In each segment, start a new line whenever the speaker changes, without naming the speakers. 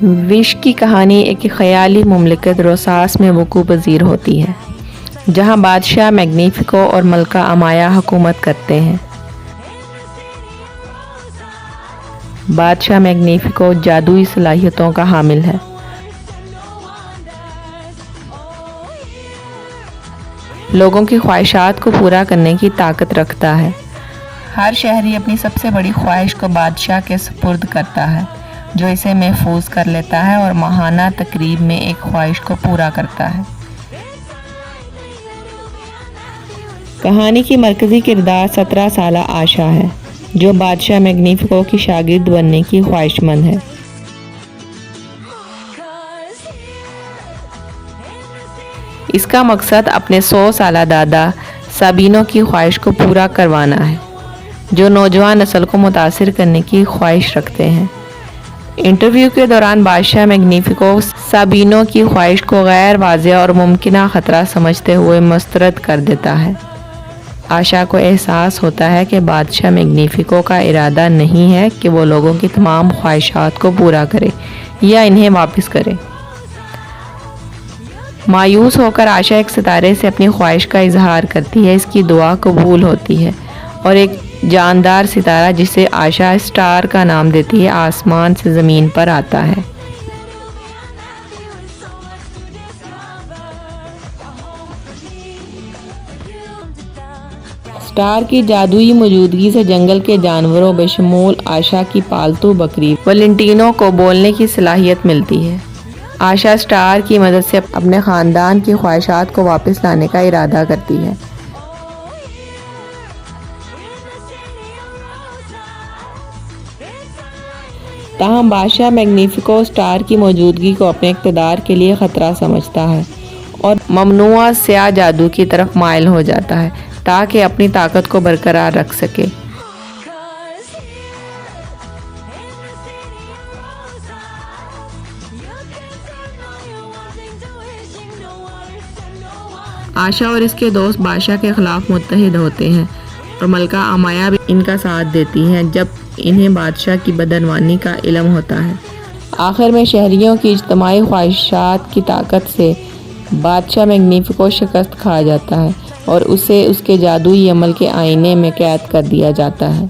Wish की कहानी एक ख़याली मुमलिकत रोसास में वक़ू पज़ीर होती है, जहाँ बादशाह मैग्निफिको और मलका अमाया हुकूमत करते हैं। बादशाह मैग्निफिको जादुई सलाहियतों का हामिल है। लोगों की ख्वाहिशात को पूरा करने की ताकत रखता है। हर शहरी अपनी सबसे बड़ी ख्वाहिश को बादशाह के सुपुर्द करता है, जो इसे महफूज कर लेता है और माहाना तकरीब में एक ख्वाहिश को पूरा करता है। कहानी की मरकज़ी किरदार 17 साला आशा है, जो बादशाह मैग्निफिको की शागिर्द बनने की ख्वाहिशमंद है। इसका मकसद अपने 100 साला दादा साबिनो की ख्वाहिश को पूरा करवाना है, जो नौजवान नस्ल को मुतासिर करने की ख्वाहिश रखते हैं। इंटरव्यू के दौरान बादशाह मैग्निफिको साबिनो की ख्वाहिश को गैर वाज़ेह और मुमकिना ख़तरा समझते हुए मुस्तरद कर देता है। आशा को एहसास होता है कि बादशाह मैग्निफिको का इरादा नहीं है कि वो लोगों की तमाम ख्वाहिशात को पूरा करे या इन्हें वापस करे। मायूस होकर आशा एक सितारे से अपनी ख्वाहिश का इजहार करती है। इसकी दुआ कबूल होती है और एक जानदार सितारा, जिसे आशा स्टार का नाम देती है, आसमान से ज़मीन पर आता है। स्टार की जादुई मौजूदगी से जंगल के जानवरों बेशमूल आशा की पालतू बकरी वैलेंटिनो को बोलने की सलाहियत मिलती है। आशा स्टार की मदद से अपने ख़ानदान की ख्वाहिशात को वापस लाने का इरादा करती है। ताहम बादशाह मैग्निफिको स्टार की मौजूदगी को अपने इक़्तिदार के लिए ख़तरा समझता है और ममनुआ स्याह जादू की तरफ माइल हो जाता है, ताकि अपनी ताकत को बरकरार रख सके। आशा और इसके दोस्त बादशाह के खिलाफ मुत्तहिद होते हैं और मलका अमाया भी इनका साथ देती हैं जब इन्हें बादशाह की बदनवानी का इल्म होता है। आखिर में शहरियों की इज्तिमाई ख्वाहिशात की ताकत से बादशाह मैग्निफिको शिकस्त खा जाता है और उसे उसके जादुई अमल के आईने में कैद कर दिया जाता है।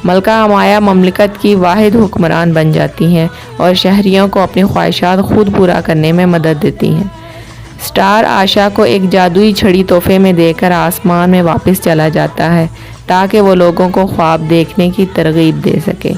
मलका अमाया ममलिकत की वाहिद हुक्मरान बन जाती हैं और शहरियों को अपनी ख्वाहिशात खुद पूरा करने में मदद देती हैं। स्टार आशा को एक जादुई छड़ी तोहफे में देकर आसमान में वापस चला जाता है, ताकि वो लोगों को ख्वाब देखने की तरगीब दे सके।